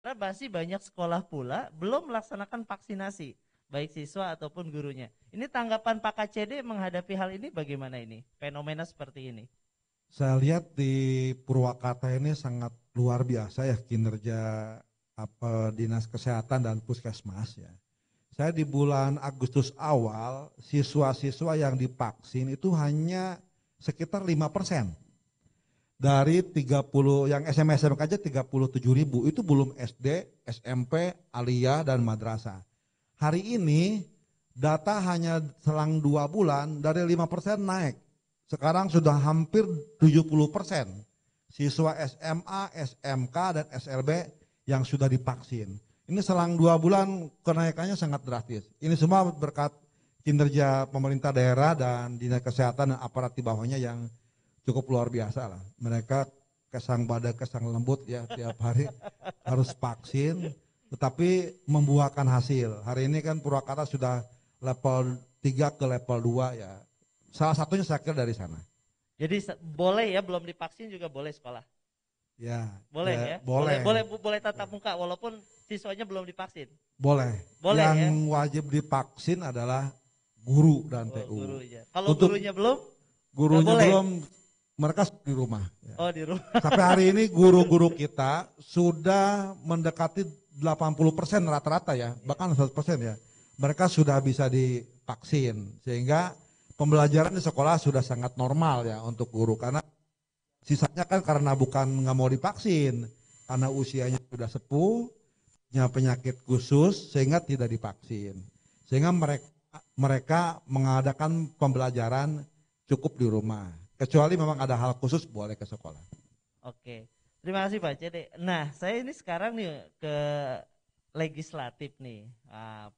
Karena masih banyak sekolah pula belum melaksanakan vaksinasi, baik siswa ataupun gurunya. Ini tanggapan Pak KCD menghadapi hal ini bagaimana ini? Fenomena seperti ini. Saya lihat di Purwakarta ini sangat luar biasa ya kinerja Dinas Kesehatan dan Puskesmas ya. Saya di bulan Agustus awal, siswa-siswa yang divaksin itu hanya sekitar 5%. Dari 30 yang SMP aja 37.000, itu belum SD, SMP, aliyah dan madrasah. Hari ini data hanya selang 2 bulan dari 5% naik. Sekarang sudah hampir 70% siswa SMA, SMK dan SLB yang sudah divaksin. Ini selang 2 bulan kenaikannya sangat drastis. Ini semua berkat kinerja pemerintah daerah dan dinas kesehatan dan aparat di bawahnya yang cukup luar biasa lah. Mereka kesang badan kesang lembut ya tiap hari harus vaksin, tetapi membuahkan hasil. Hari ini kan Purwakarta sudah level 3 ke level 2 ya. Salah satunya saya kira dari sana. Jadi boleh ya, belum divaksin juga boleh sekolah. Ya, Boleh ya ya, boleh boleh. boleh boleh tatap muka walaupun siswanya belum divaksin. Boleh. Boleh Yang ya. wajib divaksin adalah guru dan Oh, TU. gurunya. Kalau Untuk gurunya belum, nggak gurunya boleh. belum, mereka di rumah. Ya. Oh, di rumah. Sampai hari ini guru-guru kita sudah mendekati 80% rata-rata ya, bahkan 100% ya. Mereka sudah bisa divaksin sehingga pembelajaran di sekolah sudah sangat normal ya untuk guru, karena sisanya kan karena bukan nggak mau divaksin, karena usianya sudah sepuh, punya penyakit khusus sehingga tidak divaksin. Sehingga mereka mengadakan pembelajaran cukup di rumah. Kecuali memang ada hal khusus boleh ke sekolah. Oke. Terima kasih Pak Cede. Nah, saya ini sekarang nih ke legislatif nih.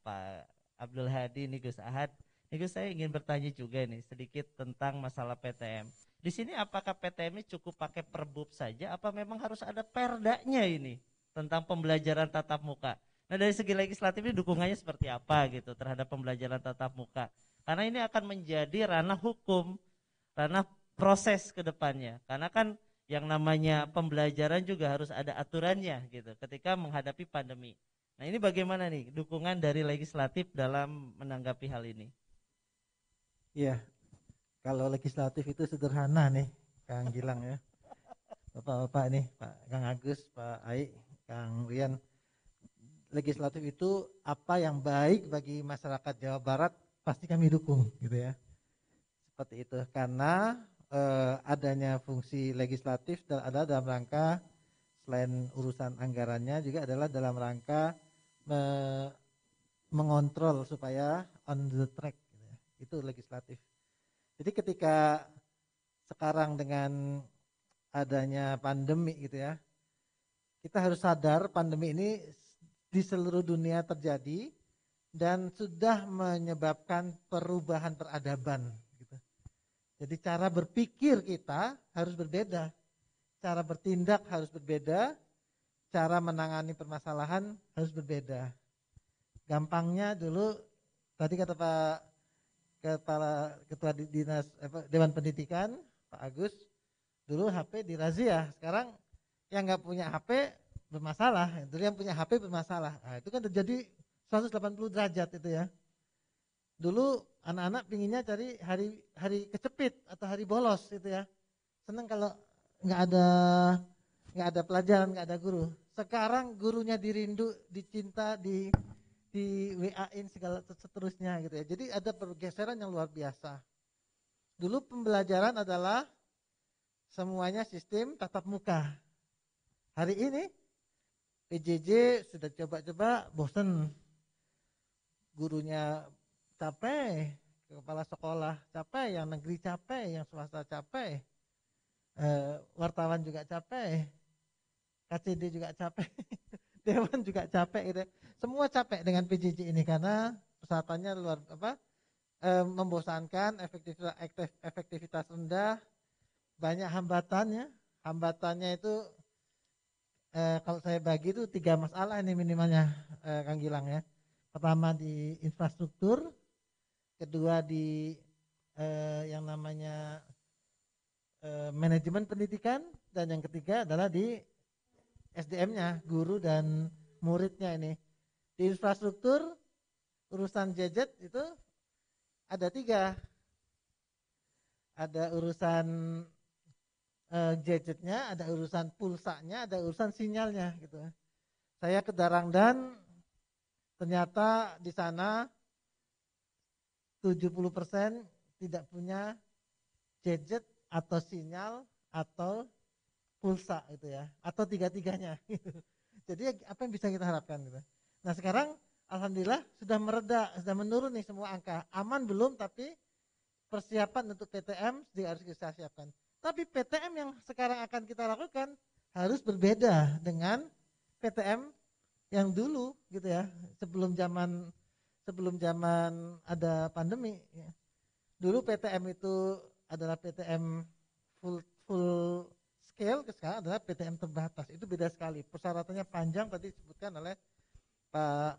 Pak Abdul Hadi nih Gus Ahad. Nih Gus, saya ingin bertanya juga nih sedikit tentang masalah PTM. Di sini apakah PTM ini cukup pakai perbub saja apa memang harus ada perdanya ini tentang pembelajaran tatap muka? Nah, dari segi legislatif ini dukungannya seperti apa gitu terhadap pembelajaran tatap muka? Karena ini akan menjadi ranah hukum, ranah proses ke depannya. Karena kan yang namanya pembelajaran juga harus ada aturannya gitu ketika menghadapi pandemi. Nah, ini bagaimana nih dukungan dari legislatif dalam menanggapi hal ini? Iya, kalau legislatif itu sederhana nih, Kang Gilang ya. Bapak-bapak nih, Pak Kang Agus, Pak Ai, Kang Rian. Legislatif itu apa yang baik bagi masyarakat Jawa Barat pasti kami dukung gitu ya. Seperti itu karena adanya fungsi legislatif adalah dalam rangka selain urusan anggarannya juga adalah dalam rangka mengontrol supaya on the track gitu ya. Itu legislatif. Jadi ketika sekarang dengan adanya pandemi gitu ya, kita harus sadar pandemi ini di seluruh dunia terjadi dan sudah menyebabkan perubahan peradaban gitu. Jadi cara berpikir kita harus berbeda, cara bertindak harus berbeda, cara menangani permasalahan harus berbeda. Gampangnya dulu tadi kata Pak Kepala Ketua Dinas Dewan Pendidikan Pak Agus, dulu HP dirazia, sekarang yang nggak punya HP bermasalah, dulu yang punya HP bermasalah. Nah, itu kan terjadi 180 derajat itu ya. Dulu anak-anak pinginnya cari hari kecepit atau hari bolos gitu ya. Seneng kalau nggak ada pelajaran, nggak ada guru. Sekarang gurunya dirindu, dicinta, di WA-in segala seterusnya gitu ya. Jadi ada pergeseran yang luar biasa. Dulu pembelajaran adalah semuanya sistem tatap muka. Hari ini PJJ sudah coba-coba bosen. Gurunya capek, kepala sekolah capek, yang negeri capek, yang swasta capek, wartawan juga capek, KCD juga capek, Dewan juga capek gitu. Semua capek dengan PJJ ini karena persyaratannya luar membosankan, efektivitas rendah, banyak hambatannya. Hambatannya itu kalau saya bagi itu 3 masalah ini minimalnya, Kang Gilang ya. Pertama di infrastruktur, kedua di yang namanya manajemen pendidikan, dan yang ketiga adalah di SDM-nya, guru dan muridnya ini. Di infrastruktur, urusan gadget itu ada 3. Ada urusan gadgetnya, ada urusan pulsanya, ada urusan sinyalnya gitu. Saya ke Darangdan, ternyata di sana 70% tidak punya gadget atau sinyal atau pulsa gitu ya, atau 3-tiganya gitu. Jadi apa yang bisa kita harapkan gitu. Nah sekarang alhamdulillah sudah mereda, sudah menurun nih semua angka. Aman belum, tapi persiapan untuk PTM harus kita siapkan. Tapi PTM yang sekarang akan kita lakukan harus berbeda dengan PTM yang dulu gitu ya, sebelum zaman ada pandemi ya. Dulu PTM itu adalah PTM full scale, sekarang adalah PTM terbatas. Itu beda sekali. Persyaratannya panjang tadi disebutkan oleh Pak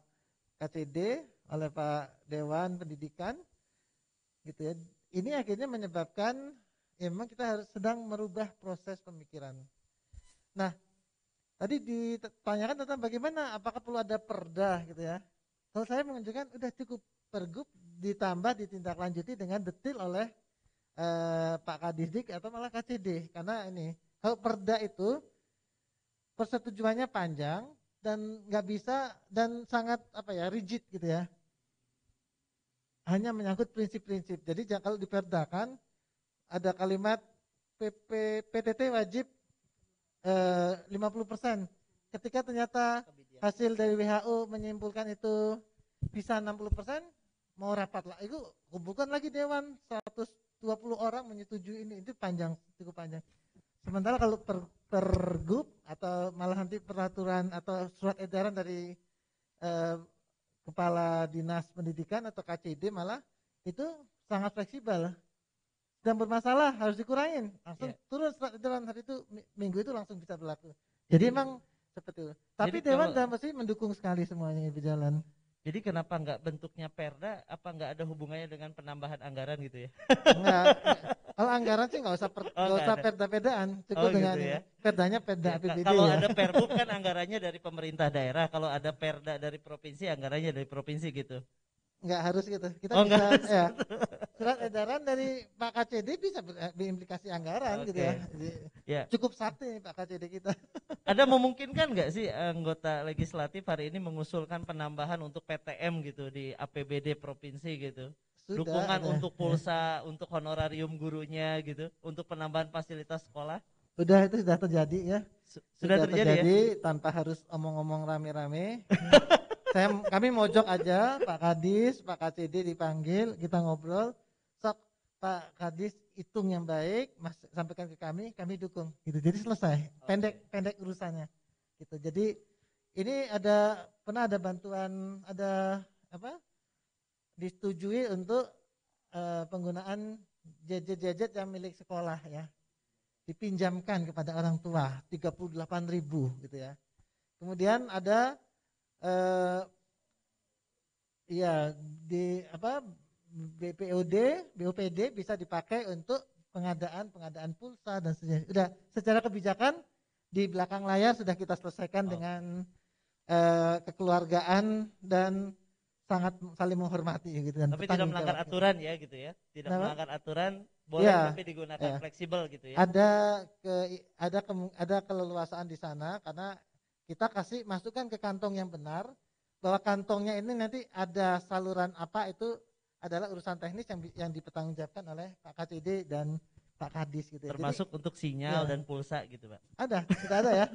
KCD, oleh Pak Dewan Pendidikan gitu ya. Ini akhirnya menyebabkan ya memang kita harus sedang merubah proses pemikiran. Nah, tadi ditanyakan tentang bagaimana apakah perlu ada perda gitu ya. Kalau saya menunjukkan udah cukup pergub ditambah ditindaklanjuti dengan detail oleh Pak Kadisdik atau malah KCD, karena ini kalau perda itu persetujuannya panjang dan nggak bisa dan sangat rigid gitu ya, hanya menyangkut prinsip-prinsip. Jadi kalau diperdakan ada kalimat PTT wajib 50%. Ketika ternyata hasil dari WHO menyimpulkan itu bisa 60%, mau rapat lah, itu kumpulkan lagi dewan 120 orang menyetujui ini, itu panjang, cukup panjang. Sementara kalau pergub atau malah nanti peraturan atau surat edaran dari Kepala Dinas Pendidikan atau KCD malah itu sangat fleksibel. Dan bermasalah harus dikurangin, langsung turun surat edaran hari itu, minggu itu langsung bisa berlaku. Jadi emang seperti itu. Tapi dewan dan mesti mendukung sekali semuanya berjalan. Jadi kenapa nggak bentuknya perda? Apa nggak ada hubungannya dengan penambahan anggaran gitu ya? Enggak. Kalau anggaran sih nggak usah perda-perdaan, cukup dengan gitu ya? perdanya perda APBD kalau ya. ada pergub kan anggarannya dari pemerintah daerah, kalau ada perda dari provinsi anggarannya dari provinsi gitu. Enggak harus gitu. Kita Oh, bisa harus ya. gitu. Surat edaran dari Pak KCD bisa berimplikasi anggaran gitu ya. Jadi, ya. Cukup satu nih Pak KCD kita. Ada memungkinkan nggak sih anggota legislatif hari ini mengusulkan penambahan untuk PTM gitu di APBD provinsi gitu? Sudah, dukungan untuk pulsa, untuk honorarium gurunya gitu, untuk penambahan fasilitas sekolah? Itu sudah terjadi ya. Sudah terjadi ya? Tanpa harus omong-omong rame-rame. Kami mojok aja Pak Kadis, Pak KCD dipanggil, kita ngobrol. Sok Pak Kadis hitung yang baik, sampaikan ke kami dukung. Gitu. Jadi selesai, pendek urusannya. Gitu. Jadi ini pernah ada bantuan, disetujui untuk penggunaan gadget yang milik sekolah ya, dipinjamkan kepada orang tua 38.000 gitu ya. Kemudian ada BOPD bisa dipakai untuk pengadaan pulsa dan sebagainya. Udah secara kebijakan di belakang layar sudah kita selesaikan dengan kekeluargaan dan sangat saling menghormati gitu dan tapi tidak melanggar aturan ya gitu ya, tidak melanggar aturan, boleh tapi digunakan fleksibel gitu ya. Ada keleluasaan di sana karena kita kasih masukan ke kantong yang benar, bahwa kantongnya ini nanti ada saluran apa, itu adalah urusan teknis yang dipertanggungjawabkan oleh Pak KCD dan Pak Kadis gitu ya. Termasuk untuk sinyal dan pulsa gitu Pak. Sudah ada ya.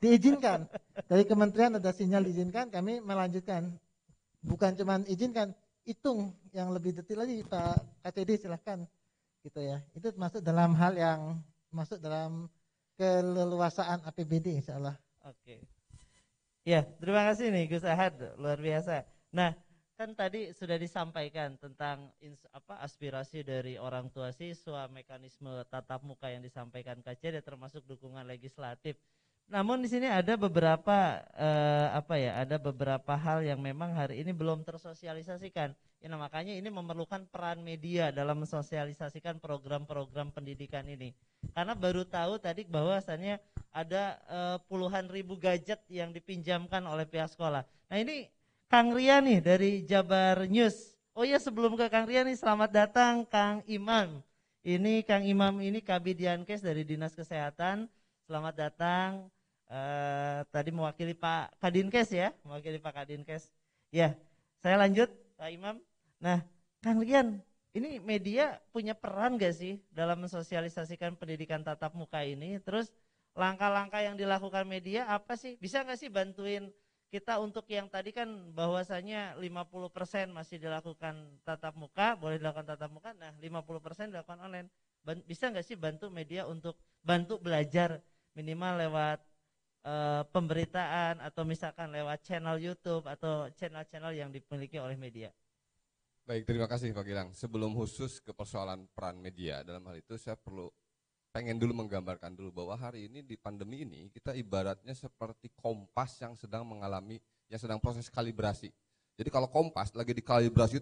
Diizinkan. Dari kementerian ada sinyal diizinkan, kami melanjutkan. Bukan cuma izinkan, hitung yang lebih detail lagi Pak KCD silahkan gitu ya. Itu masuk dalam hal yang masuk dalam keleluasaan APBD insyaallah. Oke. Ya, terima kasih nih Gus Ahad, luar biasa. Nah, kan tadi sudah disampaikan tentang aspirasi dari orang tua siswa, mekanisme tatap muka yang disampaikan KCD termasuk dukungan legislatif. Namun di sini ada beberapa ada beberapa hal yang memang hari ini belum tersosialisasikan. Ya, nah, makanya ini memerlukan peran media dalam mensosialisasikan program-program pendidikan ini. Karena baru tahu tadi bahwasannya ada puluhan ribu gadget yang dipinjamkan oleh pihak sekolah. Nah, ini Kang Ria nih dari Jabar News. Oh iya, sebelum ke Kang Ria nih, selamat datang Kang Imam. Ini Kang Imam ini Kabid Diankes dari Dinas Kesehatan. Selamat datang. Tadi mewakili Pak Kadinkes ya, mewakili Pak Kadinkes. Ya, saya lanjut Pak Imam. Nah, Kang Rian, ini media punya peran gak sih dalam mensosialisasikan pendidikan tatap muka ini? Terus langkah-langkah yang dilakukan media apa sih? Bisa gak sih bantuin kita untuk yang tadi kan bahwasanya 50% masih dilakukan tatap muka, boleh dilakukan tatap muka, nah 50% dilakukan online. Bisa gak sih bantu media untuk bantu belajar minimal lewat pemberitaan atau misalkan lewat channel YouTube atau channel-channel yang dimiliki oleh media. Baik, terima kasih Pak Gilang. Sebelum khusus ke persoalan peran media dalam hal itu, saya pengen dulu menggambarkan dulu bahwa hari ini di pandemi ini kita ibaratnya seperti kompas yang sedang proses kalibrasi. Jadi kalau kompas lagi dikalibrasi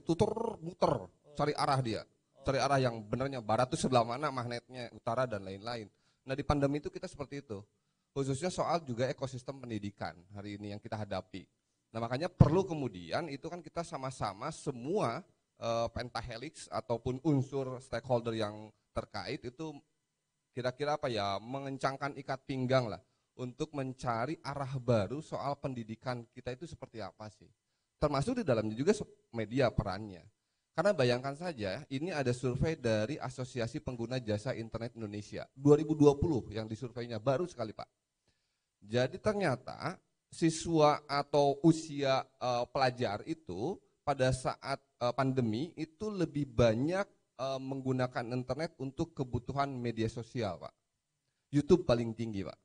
muter, cari arah dia, cari arah yang benarnya barat itu sebelah mana magnetnya, utara dan lain-lain. Nah di pandemi itu kita seperti itu. Khususnya soal juga ekosistem pendidikan hari ini yang kita hadapi. Nah makanya perlu kemudian itu kan kita sama-sama semua pentahelix ataupun unsur stakeholder yang terkait itu kira-kira mengencangkan ikat pinggang lah untuk mencari arah baru soal pendidikan kita itu seperti apa sih. Termasuk di dalamnya juga media perannya. Karena bayangkan saja, ini ada survei dari Asosiasi Pengguna Jasa Internet Indonesia 2020 yang disurveinya baru sekali Pak. Jadi ternyata siswa atau usia pelajar itu pada saat pandemi itu lebih banyak menggunakan internet untuk kebutuhan media sosial Pak. YouTube paling tinggi Pak.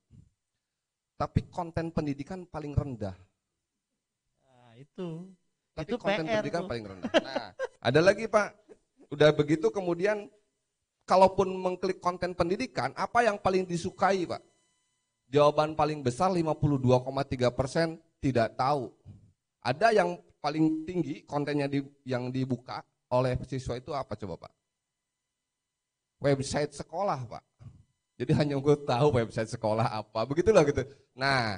Tapi konten pendidikan paling rendah. Nah, itu. Tapi itu konten PR pendidikan tuh. paling rendah. Nah, ada lagi Pak. Udah begitu kemudian kalaupun mengklik konten pendidikan, apa yang paling disukai Pak? Jawaban paling besar 52,3% tidak tahu. Ada yang paling tinggi kontennya yang dibuka oleh siswa itu apa coba Pak? Website sekolah Pak. Jadi hanya gue tahu website sekolah apa, begitulah gitu. Nah,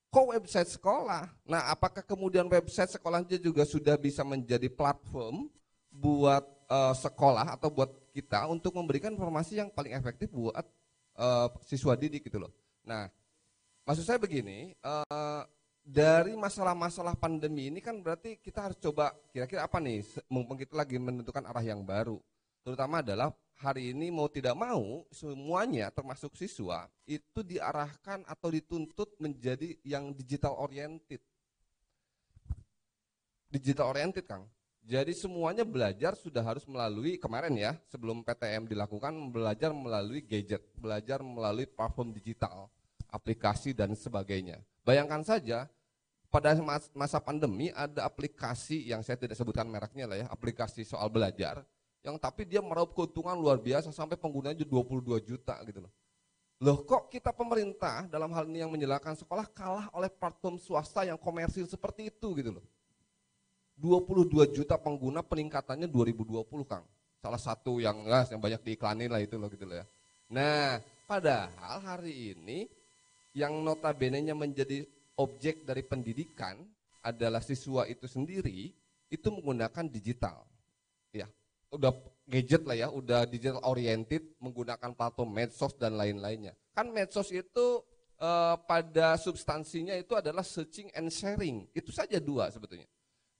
kok website sekolah? Nah, apakah kemudian website sekolahnya juga sudah bisa menjadi platform buat sekolah atau buat kita untuk memberikan informasi yang paling efektif buat siswa didik gitu loh. Nah, maksud saya begini, dari masalah-masalah pandemi ini kan berarti kita harus coba kira-kira apa nih, mumpung kita lagi menentukan arah yang baru. Terutama adalah hari ini mau tidak mau semuanya termasuk siswa itu diarahkan atau dituntut menjadi yang digital oriented. Digital oriented Kang. Jadi semuanya belajar sudah harus melalui kemarin ya sebelum PTM dilakukan belajar melalui gadget, belajar melalui platform digital, aplikasi dan sebagainya. Bayangkan saja pada masa pandemi ada aplikasi yang saya tidak sebutkan mereknya lah ya, aplikasi soal belajar yang tapi dia meraup keuntungan luar biasa sampai penggunanya 22 juta gitu loh. Loh kok kita pemerintah dalam hal ini yang menyelenggarakan sekolah kalah oleh platform swasta yang komersil seperti itu gitu loh. 22 juta pengguna peningkatannya 2020 Kang. Salah satu yang banyak diiklanin lah itu loh gitu loh ya. Nah, padahal hari ini yang notabene-nya menjadi objek dari pendidikan adalah siswa itu sendiri itu menggunakan digital. Ya, udah gadget lah ya, udah digital oriented, menggunakan platform medsos dan lain-lainnya. Kan medsos itu pada substansinya itu adalah searching and sharing. Itu saja dua sebetulnya.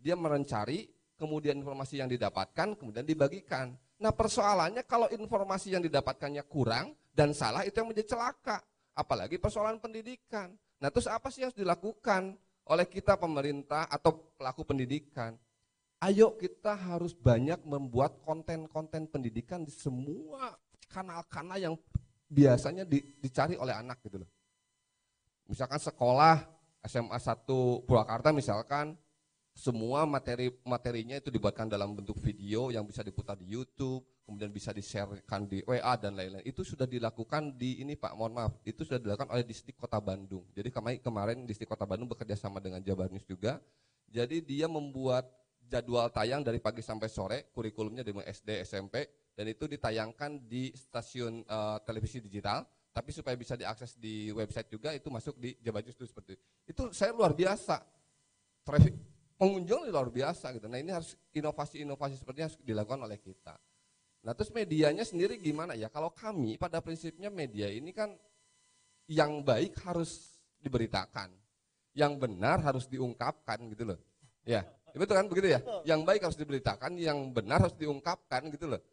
Dia mencari, kemudian informasi yang didapatkan, kemudian dibagikan. Nah persoalannya kalau informasi yang didapatkannya kurang dan salah itu yang menjadi celaka. Apalagi persoalan pendidikan. Nah terus apa sih yang harus dilakukan oleh kita pemerintah atau pelaku pendidikan? Ayo kita harus banyak membuat konten-konten pendidikan di semua kanal-kanal yang biasanya dicari oleh anak gitu loh. Misalkan sekolah SMA 1 Purwakarta misalkan, semua materinya itu dibuatkan dalam bentuk video yang bisa diputar di YouTube, kemudian bisa di-sharekan di WA dan lain-lain. Itu sudah dilakukan di ini Pak, mohon maaf, itu sudah dilakukan oleh Distrik Kota Bandung. Jadi kemarin Distrik Kota Bandung bekerja sama dengan Jabar News juga. Jadi dia membuat jadwal tayang dari pagi sampai sore, kurikulumnya dari SD, SMP, dan itu ditayangkan di stasiun televisi digital. Tapi supaya bisa diakses di website juga, itu masuk di Jabar News itu seperti itu. Itu saya luar biasa, traffic pengunjung luar biasa gitu. Nah ini harus inovasi-inovasi seperti yang harus dilakukan oleh kita. Nah terus medianya sendiri gimana ya? Kalau kami pada prinsipnya media ini kan yang baik harus diberitakan, yang benar harus diungkapkan gitu loh. Ya, betul kan begitu ya? Yang baik harus diberitakan, yang benar harus diungkapkan gitu loh.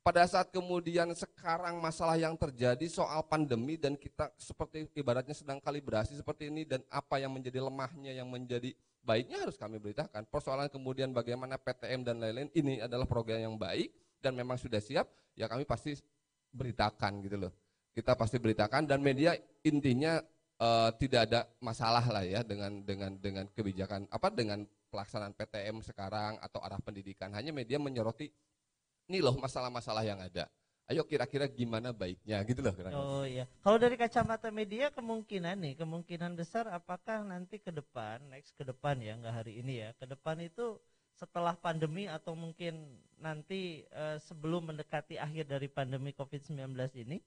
Pada saat kemudian sekarang masalah yang terjadi soal pandemi dan kita seperti ibaratnya sedang kalibrasi seperti ini dan apa yang menjadi lemahnya, yang menjadi baiknya harus kami beritakan. Persoalan kemudian bagaimana PTM dan lain-lain ini adalah program yang baik dan memang sudah siap, ya kami pasti beritakan gitu loh. Kita pasti beritakan dan media intinya tidak ada masalah lah ya dengan kebijakan dengan pelaksanaan PTM sekarang atau arah pendidikan. Hanya media menyoroti ini loh masalah-masalah yang ada. Ayo kira-kira gimana baiknya gitu loh. Oh iya. Kalau dari kacamata media kemungkinan besar apakah nanti ke depan, next ke depan ya, nggak hari ini ya, ke depan itu setelah pandemi atau mungkin nanti sebelum mendekati akhir dari pandemi COVID-19 ini,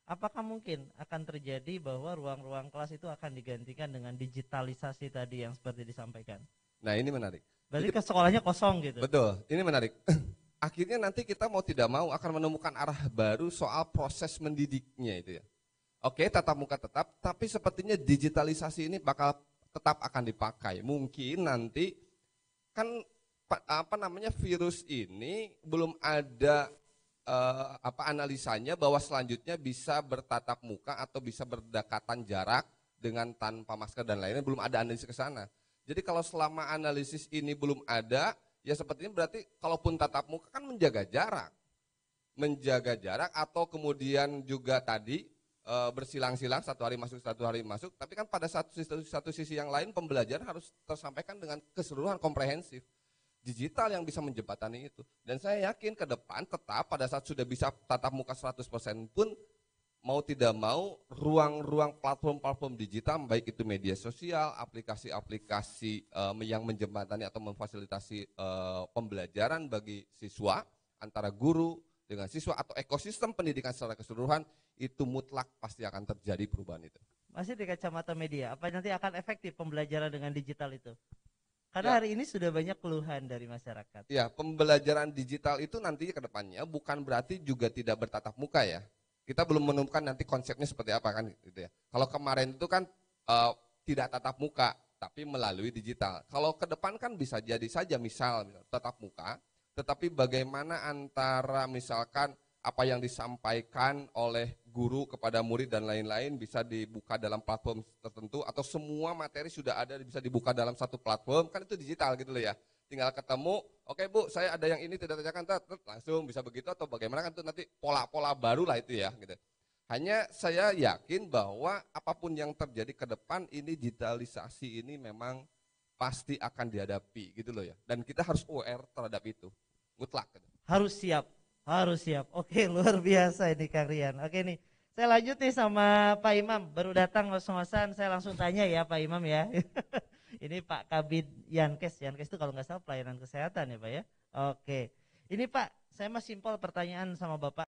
apakah mungkin akan terjadi bahwa ruang-ruang kelas itu akan digantikan dengan digitalisasi tadi yang seperti disampaikan? Nah ini menarik. Berarti ke sekolahnya kosong gitu. Betul, ini menarik. Akhirnya nanti kita mau tidak mau akan menemukan arah baru soal proses mendidiknya itu ya. Oke, tatap muka tetap, tapi sepertinya digitalisasi ini bakal tetap akan dipakai. Mungkin nanti kan virus ini belum ada analisanya bahwa selanjutnya bisa bertatap muka atau bisa berdekatan jarak dengan tanpa masker dan lainnya, belum ada analisis ke sana. Jadi kalau selama analisis ini belum ada, ya sepertinya berarti kalaupun tatap muka kan menjaga jarak atau kemudian juga tadi bersilang-silang satu hari masuk, tapi kan pada satu sisi yang lain pembelajaran harus tersampaikan dengan keseluruhan komprehensif. Digital yang bisa menjembatani itu. Dan saya yakin ke depan tetap pada saat sudah bisa tatap muka 100% pun mau tidak mau ruang-ruang platform digital baik itu media sosial, aplikasi-aplikasi yang menjembatani atau memfasilitasi pembelajaran bagi siswa antara guru dengan siswa atau ekosistem pendidikan secara keseluruhan itu mutlak pasti akan terjadi perubahan itu. Masih di kacamata media, apa nanti akan efektif pembelajaran dengan digital itu? Karena hari ini sudah banyak keluhan dari masyarakat. Ya, pembelajaran digital itu nantinya ke depannya bukan berarti juga tidak bertatap muka ya. Kita belum menemukan nanti konsepnya seperti apa kan gitu ya. Kalau kemarin itu kan tidak tatap muka tapi melalui digital. Kalau ke depan kan bisa jadi saja misal tatap muka, tetapi bagaimana antara misalkan apa yang disampaikan oleh guru kepada murid dan lain-lain bisa dibuka dalam platform tertentu atau semua materi sudah ada bisa dibuka dalam satu platform, kan itu digital gitu loh ya. Tinggal ketemu, oke Bu, saya ada yang ini tidak terjakan, langsung bisa begitu atau bagaimana kan itu nanti pola-pola baru lah itu ya gitu. Hanya saya yakin bahwa apapun yang terjadi ke depan ini digitalisasi ini memang pasti akan dihadapi gitu loh ya. Dan kita harus aware terhadap itu, mutlak. Gitu. Harus siap. Oke, luar biasa ini Kang Rian. Oke nih, saya lanjut nih sama Pak Imam. Baru datang ngos-ngosan, saya langsung tanya ya Pak Imam ya. Ini Pak Kabid Yankes itu kalau nggak salah pelayanan kesehatan ya Pak ya. Oke, ini Pak, saya mah simpel pertanyaan sama Bapak.